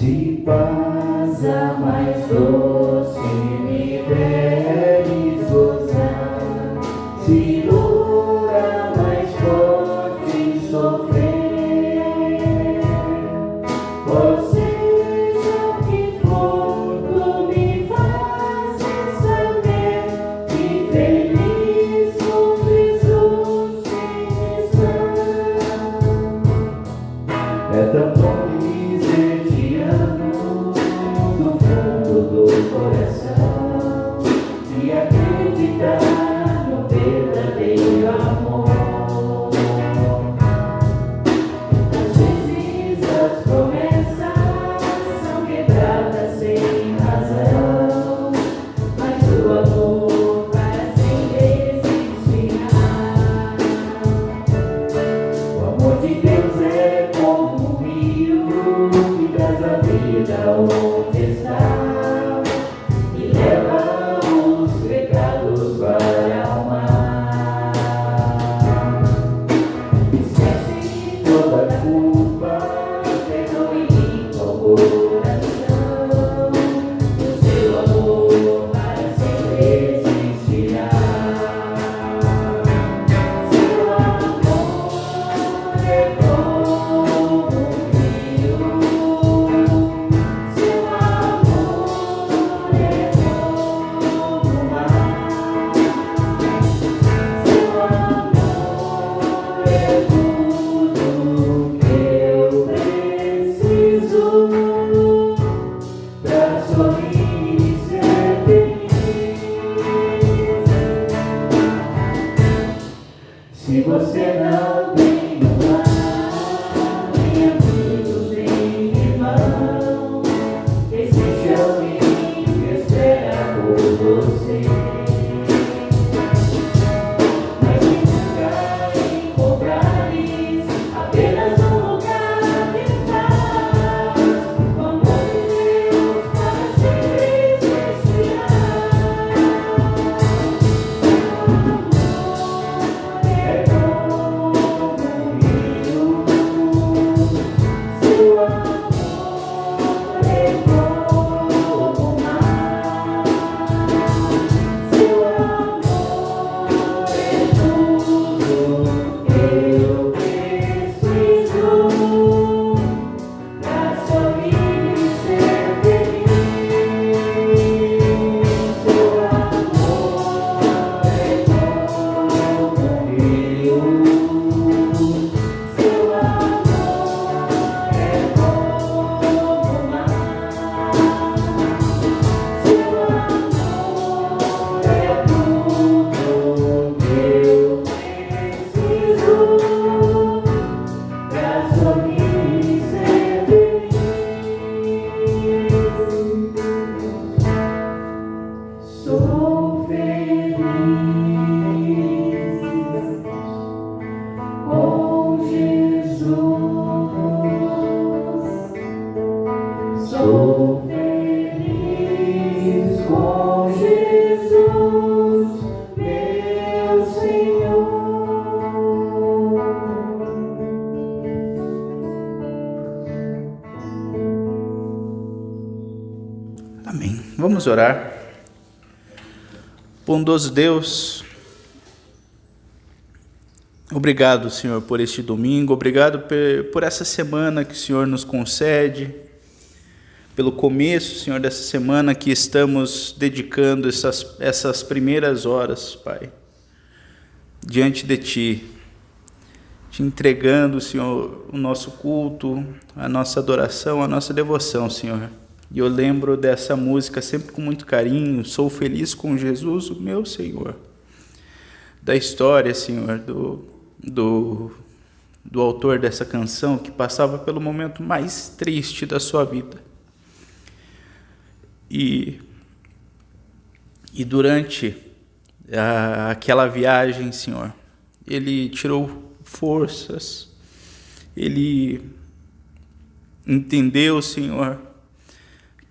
Se paz a mais doce me deres gozar, se dor a mais forte sofrer, ou seja o que for, tu me fazes saber que feliz com Jesus se está. É tão bom dizer te amo do fundo do coração e acreditar no verdadeiro amor. Às vezes as promessas são quebradas sem razão, mas o amor para sempre existirá. O amor de Deus é como um rio que traz a vida onde está e leva os pecados para o mar. Esquece toda a culpa, perdoa e limpa o coração. O seu amor para sempre existirá. Seu amor é como um rio. Seu amor é como o mar. Seu amor é tudo que eu preciso pra sorrir e ser feliz. Se você não tem um lar, nem amigos, nem irmão, existe alguém que espera por você. Mas se nunca encontrares apenas um lugar de paz, o amor de Deus para sempre existirá. Seu amor é como o mar. Seu amor é tudo que eu preciso pra sorrir e ser feliz. Seu amor é como um rio. Seu amor é como o mar. Seu amor é tudo que eu preciso pra sorrir e ser feliz. Sou feliz com Jesus. Sou feliz com Jesus, meu Senhor. Amém. Vamos orar. Bondoso Deus, obrigado, Senhor, por este domingo, obrigado por essa semana que o Senhor nos concede, pelo começo, Senhor, dessa semana que estamos dedicando essas primeiras horas, Pai, diante de Ti, te entregando, Senhor, o nosso culto, a nossa adoração, a nossa devoção, Senhor. E eu lembro dessa música sempre com muito carinho, sou feliz com Jesus, o meu Senhor. Da história, Senhor, do autor dessa canção, que passava pelo momento mais triste da sua vida. E durante aquela viagem, Senhor, ele tirou forças, ele entendeu, Senhor,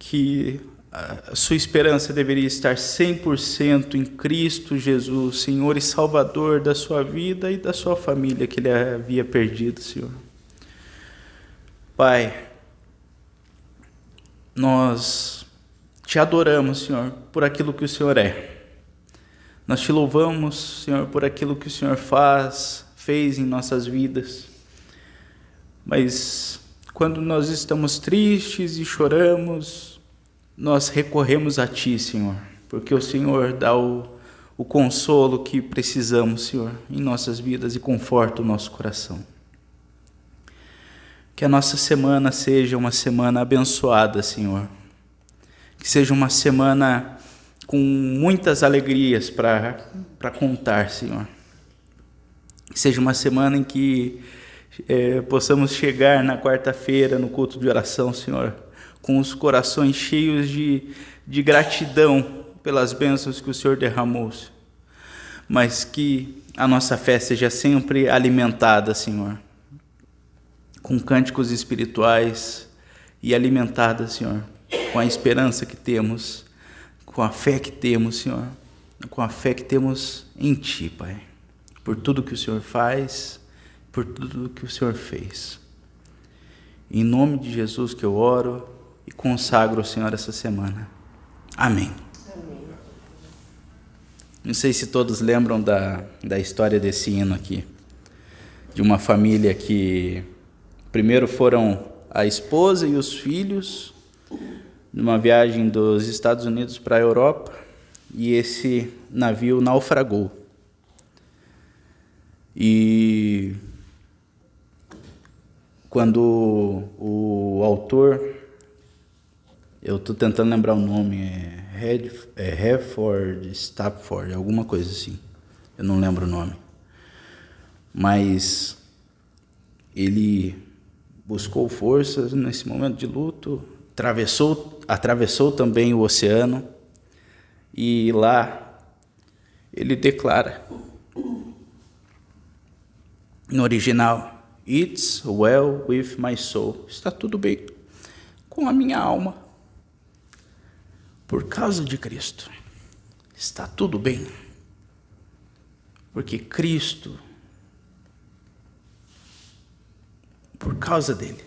que a sua esperança deveria estar 100% em Cristo Jesus, Senhor e Salvador da sua vida e da sua família que ele havia perdido, Senhor. Pai, nós te adoramos, Senhor, por aquilo que o Senhor é. Nós te louvamos, Senhor, por aquilo que o Senhor fez em nossas vidas. Mas quando nós estamos tristes e choramos, nós recorremos a Ti, Senhor, porque o Senhor dá o consolo que precisamos, Senhor, em nossas vidas e conforta o nosso coração. Que a nossa semana seja uma semana abençoada, Senhor. Que seja uma semana com muitas alegrias para contar, Senhor. Que seja uma semana em que possamos chegar na quarta-feira no culto de oração, Senhor, com os corações cheios de gratidão pelas bênçãos que o Senhor derramou, mas que a nossa fé seja sempre alimentada, Senhor, com cânticos espirituais e alimentada, Senhor, com a esperança que temos, com a fé que temos, Senhor, com a fé que temos em Ti, Pai, por tudo que o Senhor faz, por tudo que o Senhor fez. Em nome de Jesus que eu oro e consagro ao Senhor essa semana. Amém. Não sei se todos lembram da história desse hino aqui, de uma família que primeiro foram a esposa e os filhos numa viagem dos Estados Unidos para a Europa, e esse navio naufragou. E quando o autor, eu estou tentando lembrar o nome, Redford, Stapford, alguma coisa assim, eu não lembro o nome, mas ele buscou forças nesse momento de luto, atravessou também o oceano, e lá ele declara, no original, "It's well with my soul", está tudo bem com a minha alma, por causa de Cristo, está tudo bem, porque Cristo, por causa dele.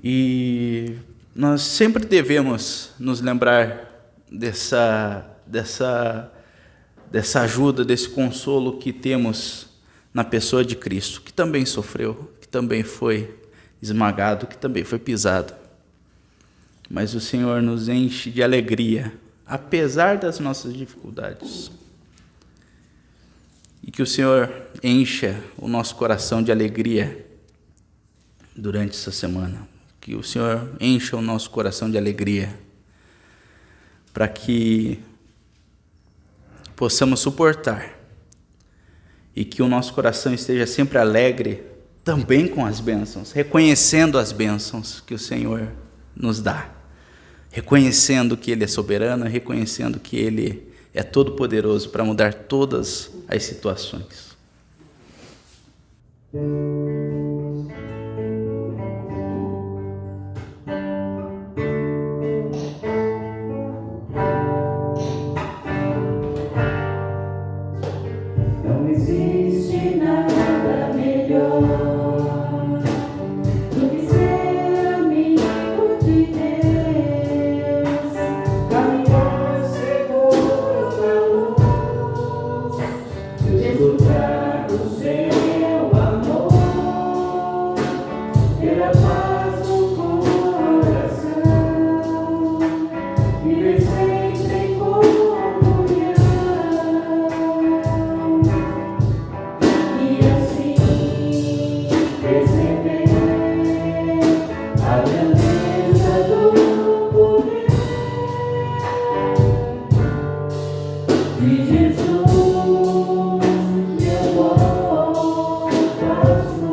E nós sempre devemos nos lembrar dessa ajuda, desse consolo que temos na pessoa de Cristo, que também sofreu, que também foi esmagado, que também foi pisado. Mas o Senhor nos enche de alegria, apesar das nossas dificuldades. E que o Senhor encha o nosso coração de alegria durante essa semana. Que o Senhor encha o nosso coração de alegria, para que possamos suportar, e que o nosso coração esteja sempre alegre também com as bênçãos, reconhecendo as bênçãos que o Senhor nos dá, reconhecendo que Ele é soberano, reconhecendo que Ele é todo-poderoso para mudar todas as situações. Não existe nada melhor do que ser amigo de Deus, caminhar seguro na luz, desfrutar do seu amor, ter a paz no coração, viver sempre em comunhão. E assim perceber a grandeza do poder de Jesus, meu bom pastor.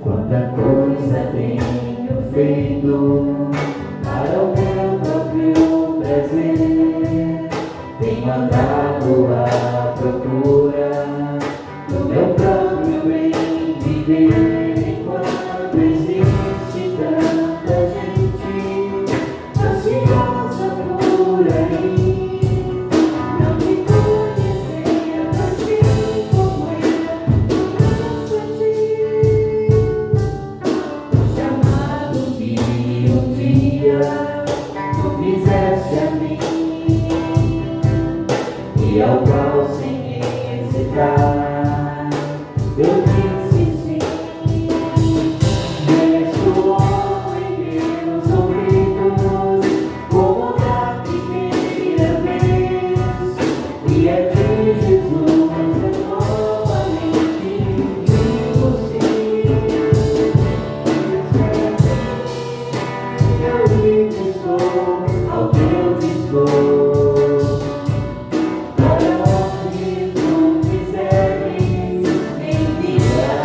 Quanta coisa tenho feito para o meu próprio prazer. Tenho andado à procura do meu próprio bem viver. Enquanto existe tanta gente ansiosa por aí, não te conhecendo assim como eu conheço a ti. Chamado que um dia tu fizeste a mim, e ao qual sem hesitar eu disse sim. Ressoou em meus ouvidos como da primeira vez, e a ti, Jesus, eu novamente digo sim. Eu livre estou ao teu dispor, para onde tu quiseres enviar.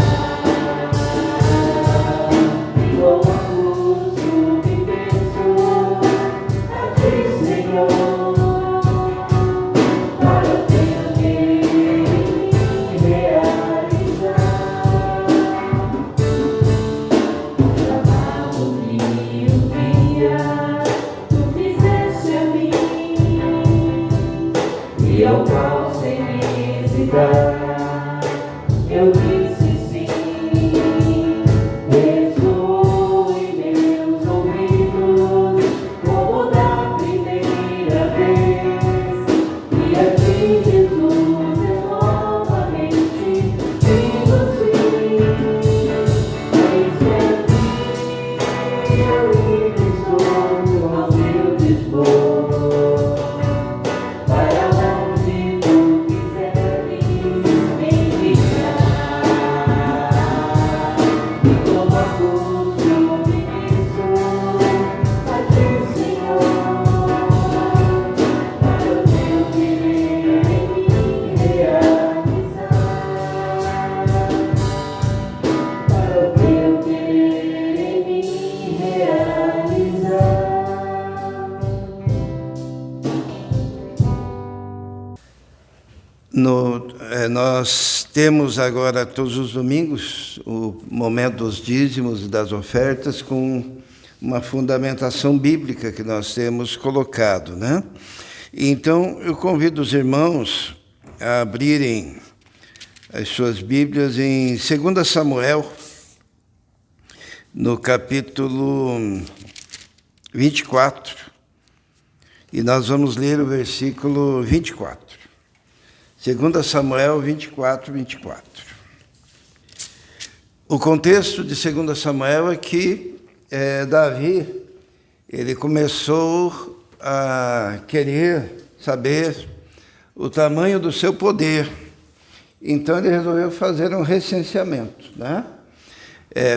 E com acuso me penso a ti, Senhor, para o teu querer em mim realizar. Chamado-me um dia tu fizeste a mim, e ao qual sem hesitar eu disse sim. Ressoou em meus ouvidos como da primeira vez, e a ti, Jesus, eu novamente digo sim. Eis-me aqui, eu livre estou ao teu dispor, para onde tu quiseres enviar. E como acuso me penso a ti, Senhor, para o teu querer em mim realizar. Para o teu querer em mim realizar. Nós temos agora, todos os domingos, o momento dos dízimos e das ofertas com uma fundamentação bíblica que nós temos colocado, né? Então, eu convido os irmãos a abrirem as suas Bíblias em 2 Samuel, no capítulo 24. E nós vamos ler o versículo 24. 2 Samuel 24, 24. O contexto de 2 Samuel é que Davi, ele começou a querer saber o tamanho do seu poder. Então ele resolveu fazer um recenseamento, né?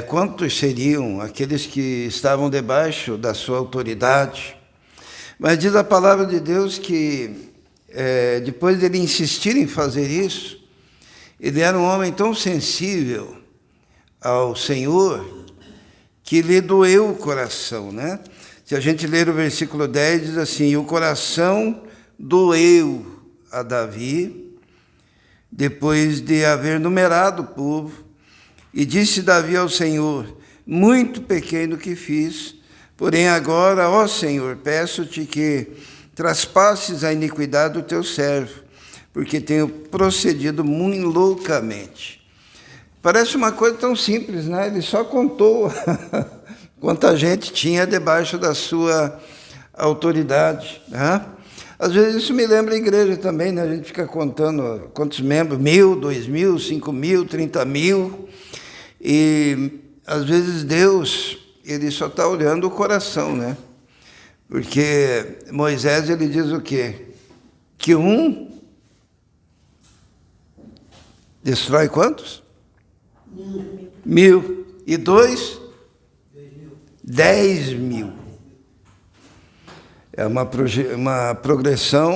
Quantos seriam aqueles que estavam debaixo da sua autoridade? Mas diz a palavra de Deus que, depois dele insistir em fazer isso, ele era um homem tão sensível ao Senhor que lhe doeu o coração, né? Se a gente ler o versículo 10, diz assim: e o coração doeu a Davi, depois de haver numerado o povo, e disse Davi ao Senhor: muito pequeno que fiz, porém agora, ó Senhor, peço-te que traspasses a iniquidade do teu servo, porque tenho procedido muito loucamente. Parece uma coisa tão simples, né? Ele só contou quanta gente tinha debaixo da sua autoridade, né? Às vezes isso me lembra a igreja também, né? A gente fica contando quantos membros, 1.000, 2.000, 5.000, 30.000, e às vezes Deus, ele só está olhando o coração, né? Porque Moisés, ele diz o quê? Que um destrói quantos? 1.000. E dois? 10.000. É uma progressão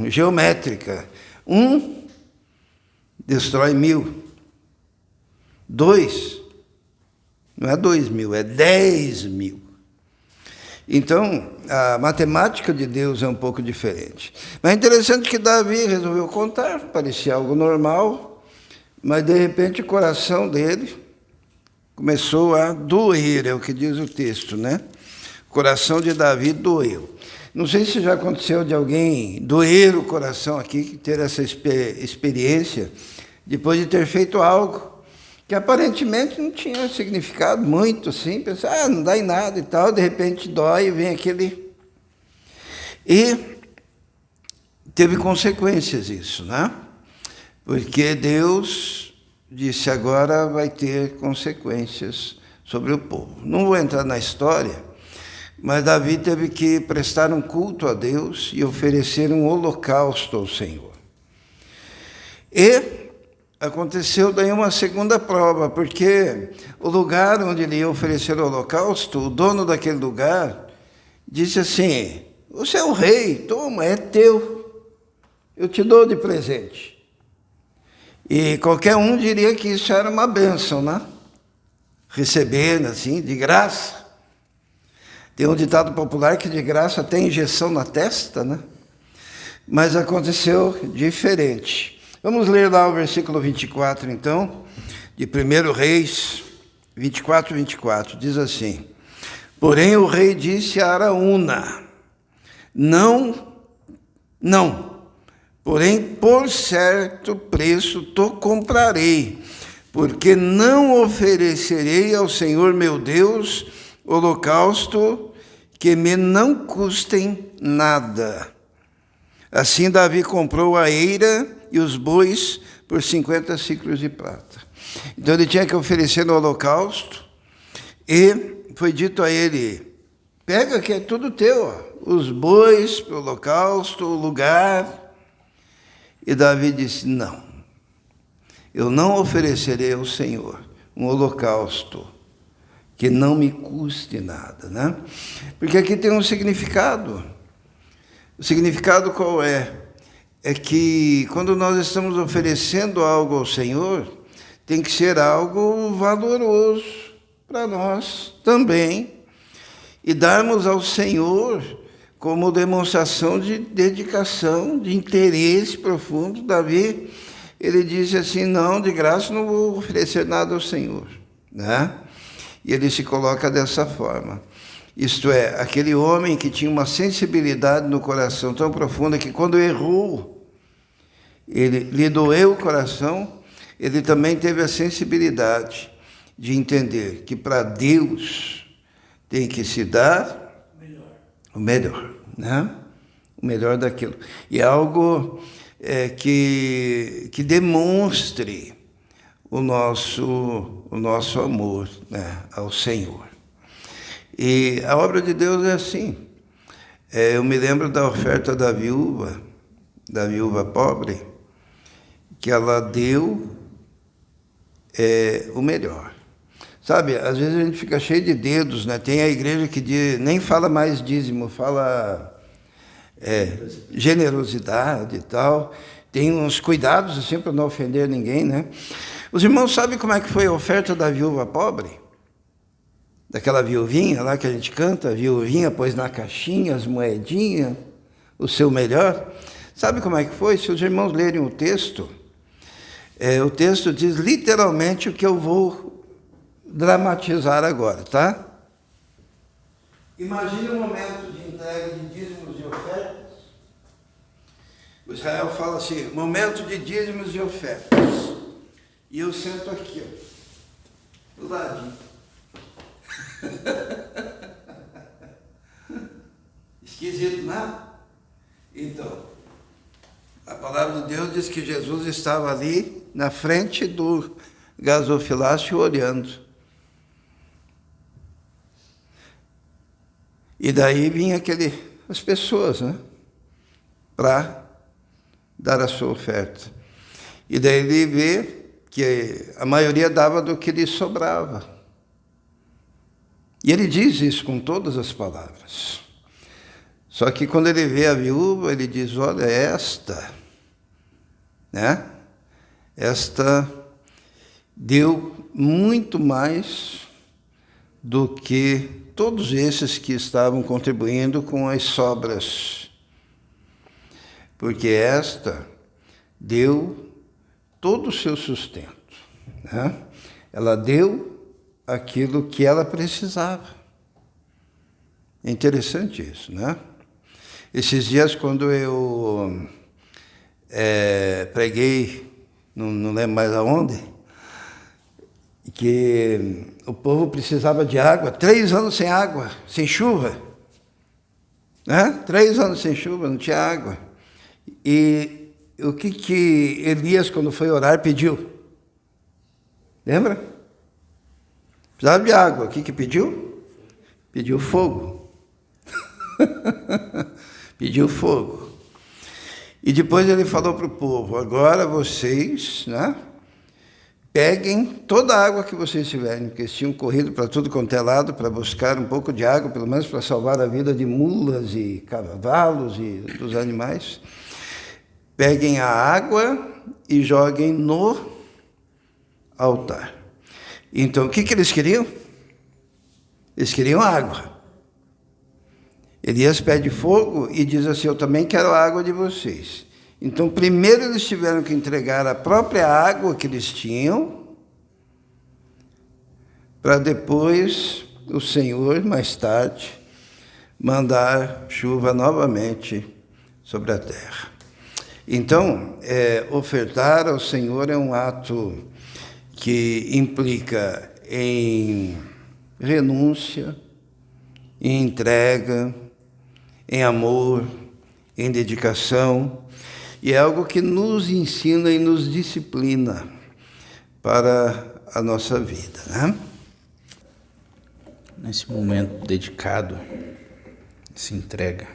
geométrica. Um destrói 1.000. Dois, não é 2.000, é 10.000. Então, a matemática de Deus é um pouco diferente. Mas é interessante que Davi resolveu contar, parecia algo normal, mas de repente o coração dele começou a doer, é o que diz o texto, né? O coração de Davi doeu. Não sei se já aconteceu de alguém doer o coração aqui, ter essa experiência, depois de ter feito algo que aparentemente não tinha significado muito, assim, pensar, não dá em nada e tal, de repente dói e vem aquele... E teve consequências isso, né? Porque Deus disse, agora vai ter consequências sobre o povo. Não vou entrar na história, mas Davi teve que prestar um culto a Deus e oferecer um holocausto ao Senhor. E aconteceu daí uma segunda prova, porque o lugar onde ele ia oferecer o holocausto, o dono daquele lugar disse assim, você é o rei, toma, é teu, eu te dou de presente. E qualquer um diria que isso era uma bênção, né? Receber, assim, de graça. Tem um ditado popular que de graça tem injeção na testa, né? Mas aconteceu diferente. Vamos ler lá o versículo 24, então, de 1 Reis 24, 24. Diz assim, porém o rei disse a Araúna, não, porém por certo preço te comprarei, porque não oferecerei ao Senhor meu Deus holocausto que me não custem nada. Assim Davi comprou a eira e os bois por 50 siclos de prata. Então ele tinha que oferecer no holocausto, e foi dito a ele, pega que é tudo teu, ó, os bois para o holocausto, o lugar. E Davi disse, não, eu não oferecerei ao Senhor um holocausto que não me custe nada, né? Porque aqui tem um significado. O significado qual é? É que quando nós estamos oferecendo algo ao Senhor, tem que ser algo valoroso para nós também. E darmos ao Senhor como demonstração de dedicação, de interesse profundo. Davi, ele disse assim, não, de graça não vou oferecer nada ao Senhor, né? E ele se coloca dessa forma. Isto é, aquele homem que tinha uma sensibilidade no coração tão profunda que quando errou, ele lhe doeu o coração, ele também teve a sensibilidade de entender que para Deus tem que se dar o melhor, né? o melhor daquilo. E é algo que demonstre o nosso amor, né, ao Senhor. E a obra de Deus é assim. Eu me lembro da oferta da viúva pobre, que ela deu o melhor. Sabe, às vezes a gente fica cheio de dedos, né? Tem a igreja que nem fala mais dízimo, fala generosidade e tal. Tem uns cuidados assim para não ofender ninguém, né? Os irmãos sabem como é que foi a oferta da viúva pobre? Daquela viuvinha lá que a gente canta, a viuvinha pôs na caixinha as moedinhas, o seu melhor. Sabe como é que foi? Se os irmãos lerem o texto diz literalmente o que eu vou dramatizar agora, tá? Imagine um momento de entrega de dízimos e ofertas. O Israel fala assim, momento de dízimos e ofertas. E eu sento aqui, ó, do ladinho. Esquisito, né? Então, a palavra de Deus diz que Jesus estava ali na frente do gasofilácio olhando. E daí vinha as pessoas, né? Para dar a sua oferta. E daí ele vê que a maioria dava do que lhe sobrava. E ele diz isso com todas as palavras. Só que quando ele vê a viúva, ele diz, olha, né? Esta deu muito mais do que todos esses que estavam contribuindo com as sobras. Porque esta deu todo o seu sustento, né? Ela deu aquilo que ela precisava. É interessante isso, né? Esses dias, quando eu preguei, não lembro mais aonde, que o povo precisava de água, 3 anos sem água, sem chuva, né? 3 anos sem chuva, não tinha água. E o que Elias, quando foi orar, pediu? Lembra? Precisava de água. O que pediu? Pediu fogo. Pediu fogo. E depois ele falou para o povo, agora vocês, né, peguem toda a água que vocês tiverem, porque eles tinham corrido para tudo quanto é lado para buscar um pouco de água, pelo menos para salvar a vida de mulas e cavalos e dos animais. Peguem a água e joguem no altar. Então, o que eles queriam? Eles queriam água. Elias pede fogo e diz assim, eu também quero a água de vocês. Então, primeiro eles tiveram que entregar a própria água que eles tinham, para depois o Senhor, mais tarde, mandar chuva novamente sobre a terra. Então, ofertar ao Senhor é um ato que implica em renúncia, em entrega, em amor, em dedicação, e é algo que nos ensina e nos disciplina para a nossa vida, né? Nesse momento dedicado, se entrega,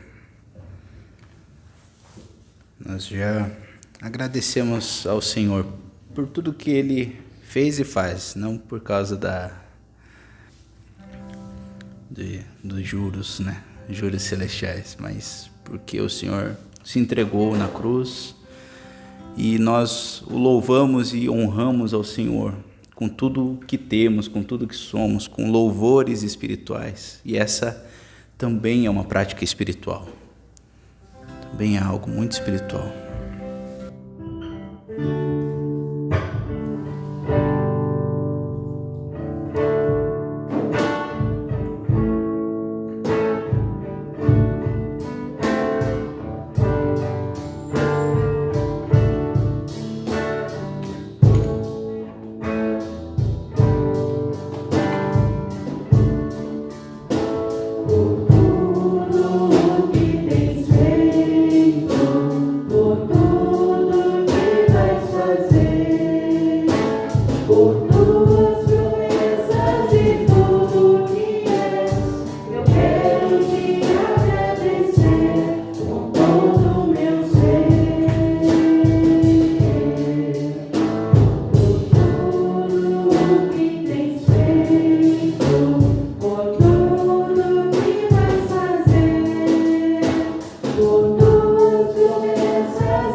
nós já agradecemos ao Senhor por tudo que Ele fez e faz, não por causa dos juros, né? Juros celestiais, mas porque o Senhor se entregou na cruz e nós o louvamos e honramos ao Senhor com tudo que temos, com tudo que somos, com louvores espirituais. E essa também é uma prática espiritual. Também é algo muito espiritual. Tudo que tens feito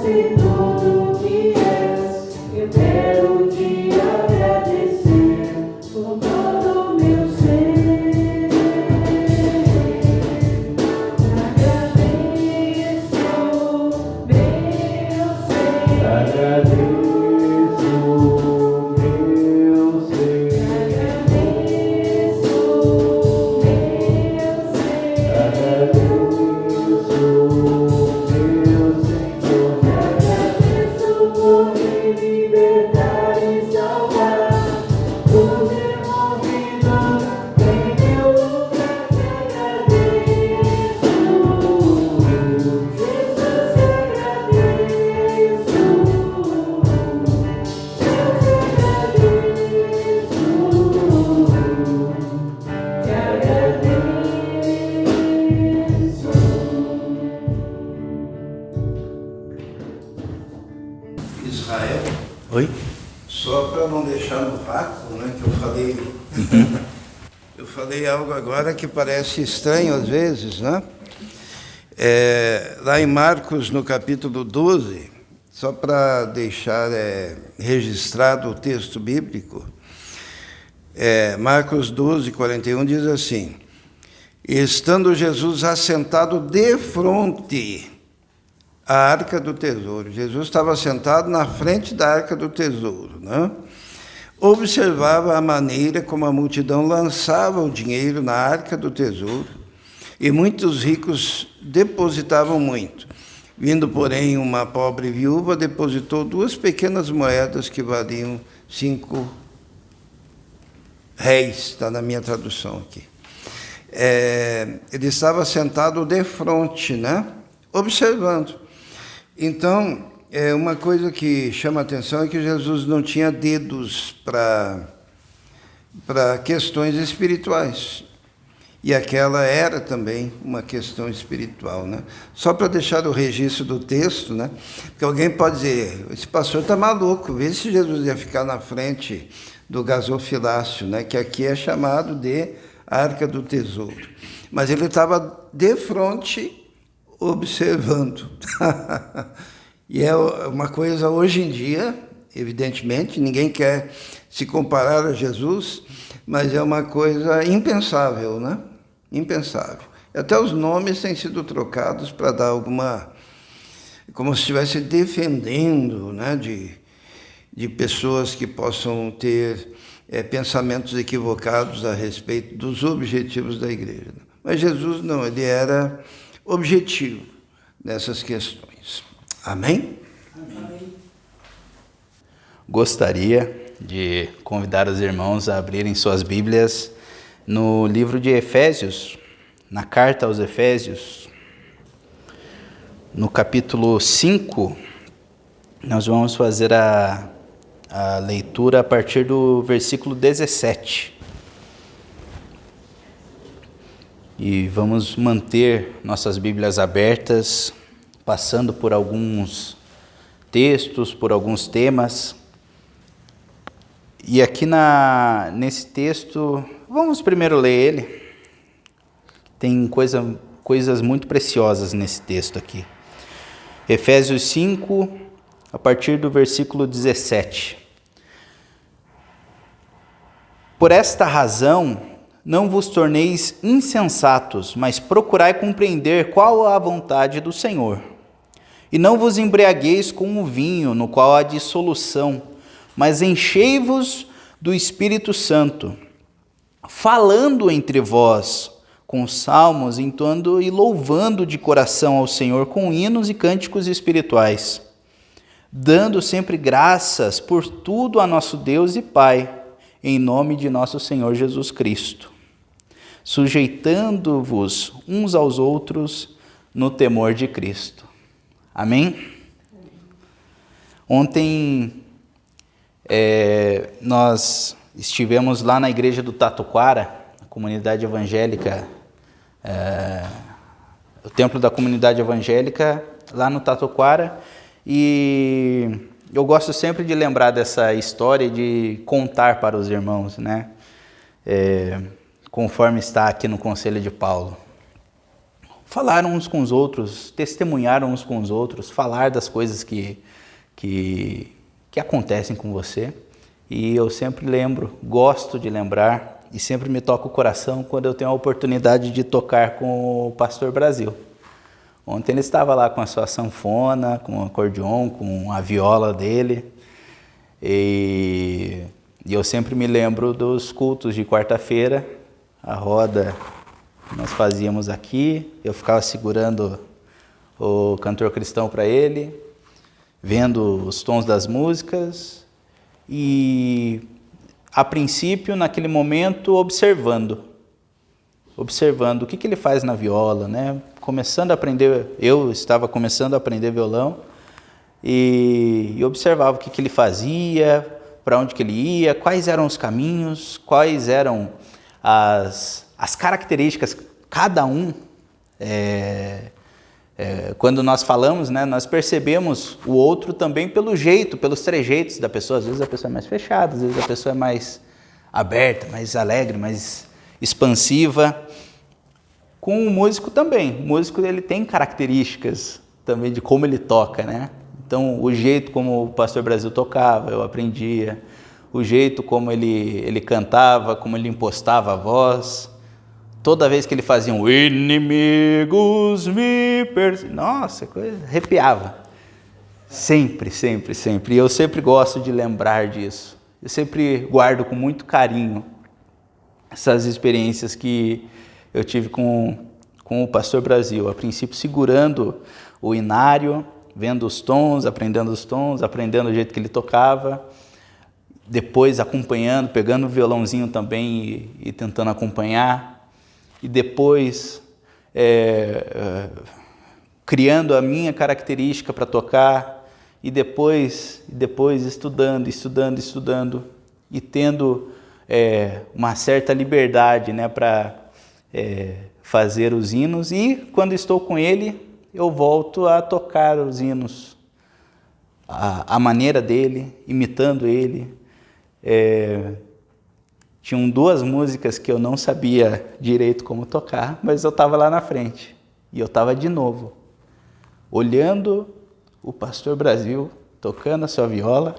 ser tudo que és. Eu quero te agradecer com todo o meu ser. Agradeço, meu ser. Agradeço, meu ser. Agradeço, meu ser. Agradeço, meu Senhor. Agradeço por me libertar e salvar, por ter morrido em meu lugar. Te agradeço, Jesus, te agradeço, te agradeço. Israel, Oi? só para não deixar no vácuo, né, que eu falei algo agora que parece estranho às vezes, né? Lá em Marcos, no capítulo 12, só para deixar registrado o texto bíblico, Marcos 12, 41 diz assim: estando Jesus assentado defronte à arca do tesouro. Jesus estava sentado na frente da arca do tesouro, né? Observava a maneira como a multidão lançava o dinheiro na arca do tesouro, e muitos ricos depositavam muito. Vindo, porém, uma pobre viúva, depositou 2 pequenas moedas que valiam 5 réis, está na minha tradução aqui. Ele estava sentado de frente, né? Observando. Então, uma coisa que chama a atenção é que Jesus não tinha dedos para questões espirituais. E aquela era também uma questão espiritual, né? Só para deixar o registro do texto, né? Porque alguém pode dizer, esse pastor está maluco, vê se Jesus ia ficar na frente do gasofilácio, né? Que aqui é chamado de Arca do Tesouro. Mas ele estava de frente observando. E é uma coisa hoje em dia, evidentemente, ninguém quer se comparar a Jesus, mas é uma coisa impensável, né? Impensável. Até os nomes têm sido trocados para dar alguma... como se estivesse defendendo, né, de pessoas que possam ter pensamentos equivocados a respeito dos objetivos da igreja. Mas Jesus não, ele era objetivo nessas questões. Amém? Amém. Gostaria de convidar os irmãos a abrirem suas Bíblias no livro de Efésios, na carta aos Efésios, no capítulo 5, nós vamos fazer a leitura a partir do versículo 17. E vamos manter nossas Bíblias abertas, passando por alguns textos, por alguns temas. E aqui nesse texto, vamos primeiro ler ele. Tem coisas muito preciosas nesse texto aqui. Efésios 5, a partir do versículo 17. Por esta razão, não vos torneis insensatos, mas procurai compreender qual a vontade do Senhor. E não vos embriagueis com o vinho, no qual há dissolução, mas enchei-vos do Espírito Santo, falando entre vós com salmos, entoando e louvando de coração ao Senhor com hinos e cânticos espirituais, dando sempre graças por tudo a nosso Deus e Pai, em nome de nosso Senhor Jesus Cristo, sujeitando-vos uns aos outros no temor de Cristo. Amém? Ontem nós estivemos lá na igreja do Tatuquara, a comunidade evangélica, o templo da comunidade evangélica lá no Tatuquara, e eu gosto sempre de lembrar dessa história e de contar para os irmãos, né? Conforme está aqui no Conselho de Paulo. falar uns com os outros, testemunhar uns com os outros, falar das coisas que acontecem com você. E eu sempre lembro, gosto de lembrar, e sempre me toca o coração quando eu tenho a oportunidade de tocar com o Pastor Brasil. Ontem ele estava lá com a sua sanfona, com o acordeon, com a viola dele. E eu sempre me lembro dos cultos de quarta-feira, a roda que nós fazíamos aqui. Eu ficava segurando o cantor cristão para ele, vendo os tons das músicas e, a princípio, naquele momento, observando o que ele faz na viola, né? Começando a aprender, eu estava começando a aprender violão e observava o que ele fazia, para onde que ele ia, quais eram os caminhos, quais eram as características, cada um. Quando nós falamos, né, nós percebemos o outro também pelo jeito, pelos trejeitos da pessoa. Às vezes a pessoa é mais fechada, às vezes a pessoa é mais aberta, mais alegre, mais expansiva. Com o músico também. O músico, ele tem características também de como ele toca, né? Então, o jeito como o Pastor Brasil tocava, eu aprendia. O jeito como ele cantava, como ele impostava a voz. Toda vez que ele fazia um inimigos me perseguem, nossa, coisa arrepiava. Sempre, sempre, sempre. E eu sempre gosto de lembrar disso. Eu sempre guardo com muito carinho essas experiências que eu tive com o Pastor Brasil. A princípio segurando o inário, vendo os tons, aprendendo o jeito que ele tocava. Depois acompanhando, pegando o violãozinho também e tentando acompanhar. E depois criando a minha característica para tocar. E depois estudando e tendo uma certa liberdade, né, para fazer os hinos. E quando estou com ele, eu volto a tocar os hinos, a maneira dele, imitando ele. Tinham 2 músicas que eu não sabia direito como tocar, mas eu estava lá na frente. E eu estava de novo, olhando o Pastor Brasil, tocando a sua viola,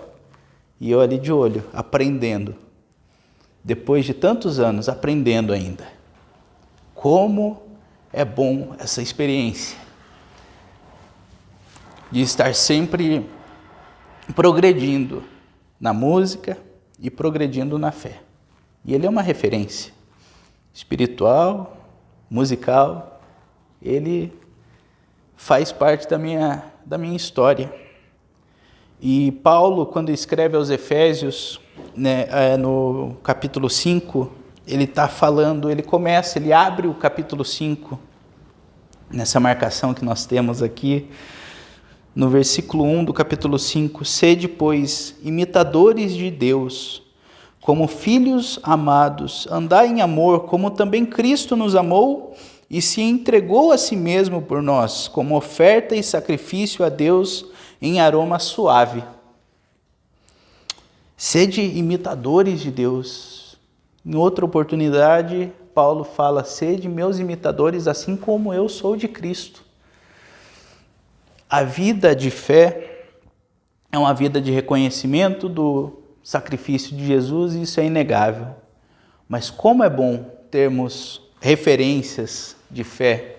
e eu ali de olho, aprendendo. Depois de tantos anos, aprendendo ainda. Como é bom essa experiência de estar sempre progredindo na música e progredindo na fé. E ele é uma referência espiritual, musical. Ele faz parte da minha história. E Paulo, quando escreve aos Efésios, né, no capítulo 5, ele está falando, ele abre o capítulo 5, nessa marcação que nós temos aqui, no versículo 1 do capítulo 5, sede, pois, imitadores de Deus, como filhos amados, andai em amor, como também Cristo nos amou e se entregou a si mesmo por nós, como oferta e sacrifício a Deus em aroma suave. Sede imitadores de Deus. Em outra oportunidade, Paulo fala, sede meus imitadores, assim como eu sou de Cristo. A vida de fé é uma vida de reconhecimento do sacrifício de Jesus, e isso é inegável. Mas como é bom termos referências de fé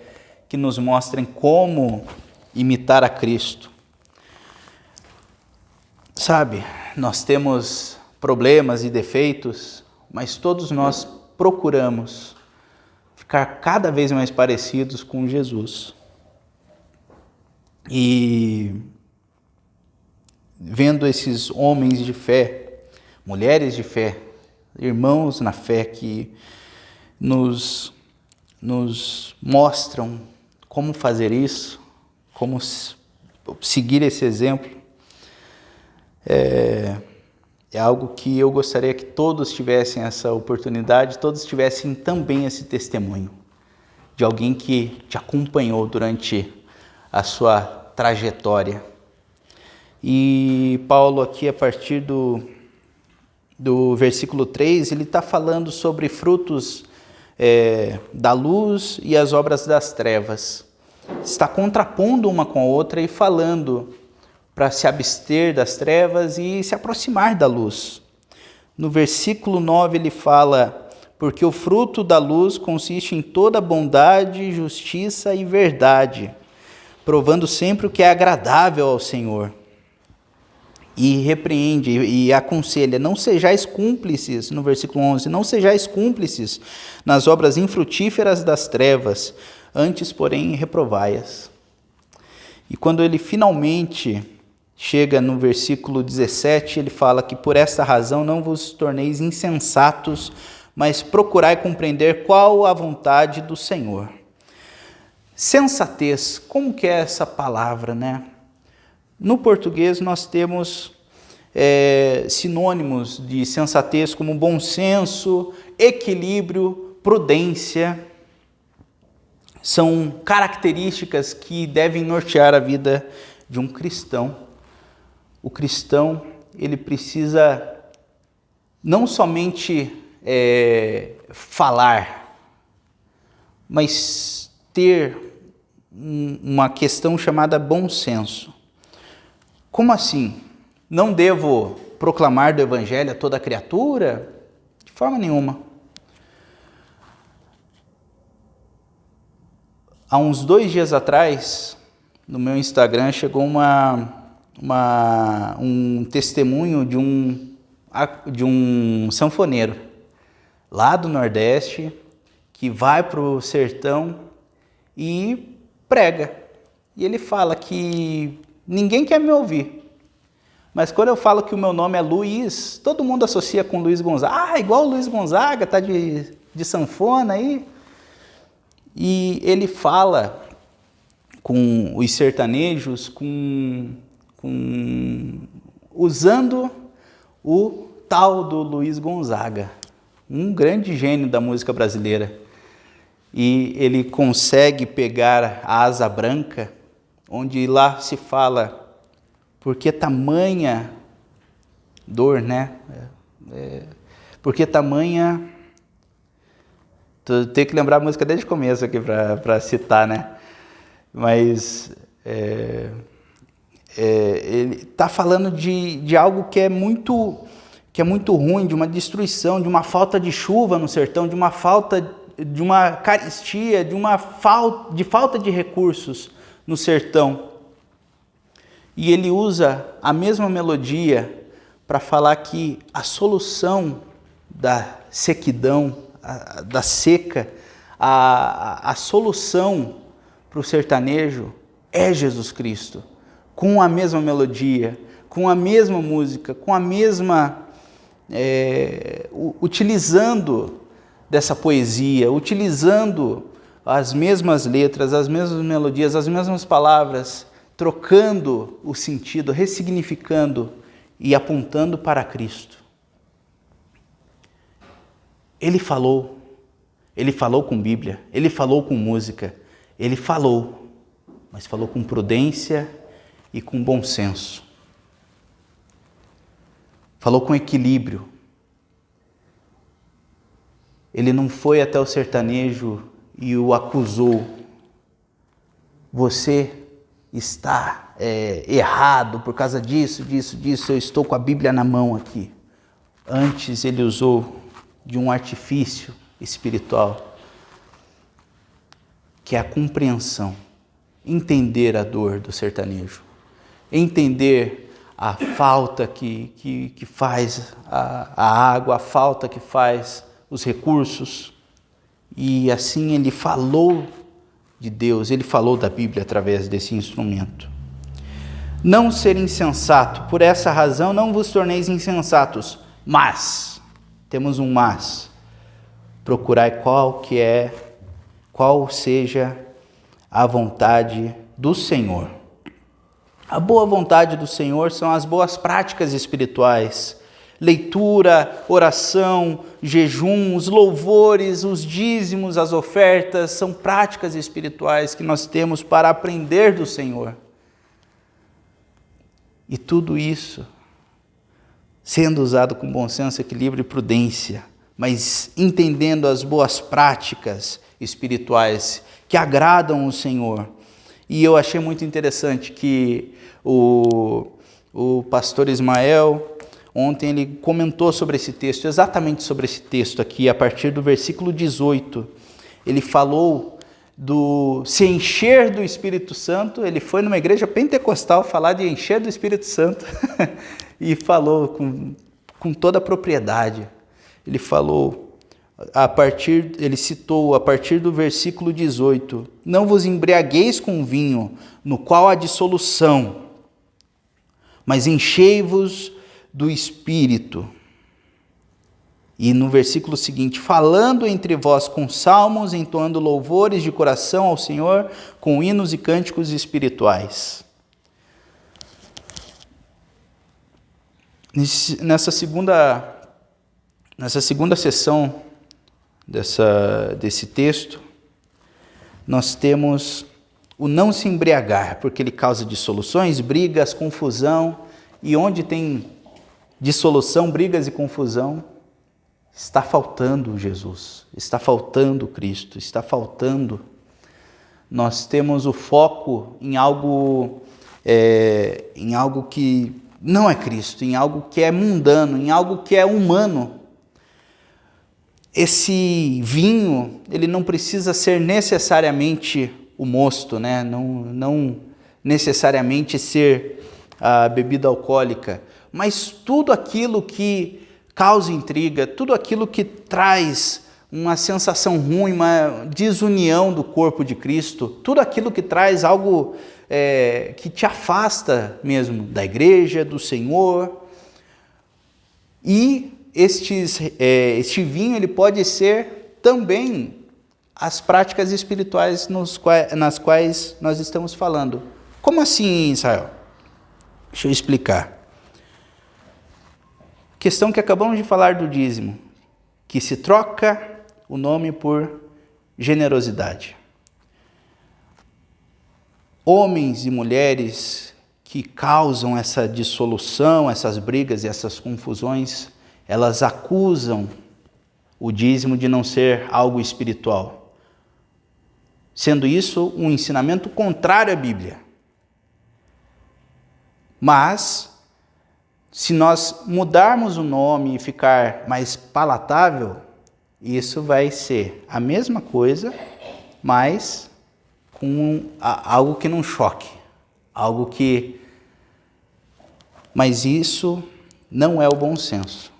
que nos mostrem como imitar a Cristo. Sabe, nós temos problemas e defeitos, mas todos nós procuramos ficar cada vez mais parecidos com Jesus. E vendo esses homens de fé, mulheres de fé, irmãos na fé que nos mostram como fazer isso, como seguir esse exemplo, é algo que eu gostaria que todos tivessem essa oportunidade, todos tivessem também esse testemunho de alguém que te acompanhou durante a sua trajetória. E Paulo aqui, a partir do versículo 3, ele está falando sobre frutos da luz e as obras das trevas. está contrapondo uma com a outra e falando para se abster das trevas e se aproximar da luz. No versículo 9 ele fala: porque o fruto da luz consiste em toda bondade, justiça e verdade, provando sempre o que é agradável ao Senhor. E repreende e aconselha: não sejais cúmplices, no versículo 11, não sejais cúmplices nas obras infrutíferas das trevas, antes, porém, reprovai-as. E quando ele finalmente chega no versículo 17, ele fala que por esta razão não vos torneis insensatos, mas procurai compreender qual a vontade do Senhor. Sensatez, como que é essa palavra, né? No português nós temos sinônimos de sensatez como bom senso, equilíbrio, prudência. São características que devem nortear a vida de um cristão. O cristão, ele precisa não somente falar, mas ter uma questão chamada bom senso. Como assim? Não devo proclamar do evangelho a toda criatura? De forma nenhuma. Há uns 2 dias atrás, no meu Instagram, chegou um testemunho de um sanfoneiro lá do Nordeste que vai para o sertão e prega. E ele fala que ninguém quer me ouvir. Mas quando eu falo que o meu nome é Luiz, todo mundo associa com Luiz Gonzaga. Ah, igual o Luiz Gonzaga, tá de sanfona aí. E ele fala com os sertanejos, usando o tal do Luiz Gonzaga, um grande gênio da música brasileira. E ele consegue pegar a asa branca, onde lá se fala: porque tamanha dor, né? Porque tamanha... Tenho que lembrar a música desde o começo aqui para citar, né? Mas ele está falando de algo que é muito ruim, de uma destruição, de uma falta de chuva no sertão, de uma carestia, de falta de recursos no sertão. E ele usa a mesma melodia para falar que a solução da sequidão, da seca, a solução para o sertanejo é Jesus Cristo, com a mesma melodia, com a mesma música, com a mesma... utilizando dessa poesia, utilizando as mesmas letras, as mesmas melodias, as mesmas palavras, trocando o sentido, ressignificando e apontando para Cristo. Ele falou com Bíblia, ele falou com música, ele falou, mas falou com prudência e com bom senso. Falou com equilíbrio. Ele não foi até o sertanejo e o acusou. Você está errado por causa disso, eu estou com a Bíblia na mão aqui. Antes ele usou de um artifício espiritual, que é a compreensão, entender a dor do sertanejo, entender a falta que faz a água, a falta que faz os recursos. E assim ele falou de Deus, ele falou da Bíblia através desse instrumento. Não ser insensato, por essa razão não vos torneis insensatos, mas, temos um mas, procurai qual seja a vontade do Senhor. A boa vontade do Senhor são as boas práticas espirituais, leitura, oração, jejum, os louvores, os dízimos, as ofertas, são práticas espirituais que nós temos para aprender do Senhor. E tudo isso sendo usado com bom senso, equilíbrio e prudência, mas entendendo as boas práticas espirituais que agradam o Senhor. E eu achei muito interessante que o pastor Ismael, ontem ele comentou sobre esse texto, exatamente sobre esse texto aqui, a partir do versículo 18. Ele falou do se encher do Espírito Santo. Ele foi numa igreja pentecostal falar de encher do Espírito Santo e falou com toda a propriedade. Ele falou, ele citou a partir do versículo 18: não vos embriagueis com vinho, no qual há dissolução, mas enchei-vos do Espírito. E no versículo seguinte: falando entre vós com salmos, entoando louvores de coração ao Senhor, com hinos e cânticos espirituais. Nessa segunda sessão desse texto, nós temos o não se embriagar, porque ele causa dissoluções, brigas, confusão, e onde tem dissolução, brigas e confusão, está faltando Jesus, está faltando Cristo, está faltando. Nós temos o foco em algo que não é Cristo, em algo que é mundano, em algo que é humano. Esse vinho, ele não precisa ser necessariamente o mosto, né? Não necessariamente ser a bebida alcoólica, mas tudo aquilo que causa intriga, tudo aquilo que traz uma sensação ruim, uma desunião do corpo de Cristo, tudo aquilo que traz algo que te afasta mesmo da igreja, do Senhor. E este vinho ele pode ser também as práticas espirituais nas quais nós estamos falando. Como assim, Israel? Deixa eu explicar. Questão que acabamos de falar do dízimo, que se troca o nome por generosidade. Homens e mulheres que causam essa dissolução, essas brigas e essas confusões, elas acusam o dízimo de não ser algo espiritual, sendo isso um ensinamento contrário à Bíblia. Mas, se nós mudarmos o nome e ficar mais palatável, isso vai ser a mesma coisa, mas com algo que não choque, Mas isso não é o bom senso.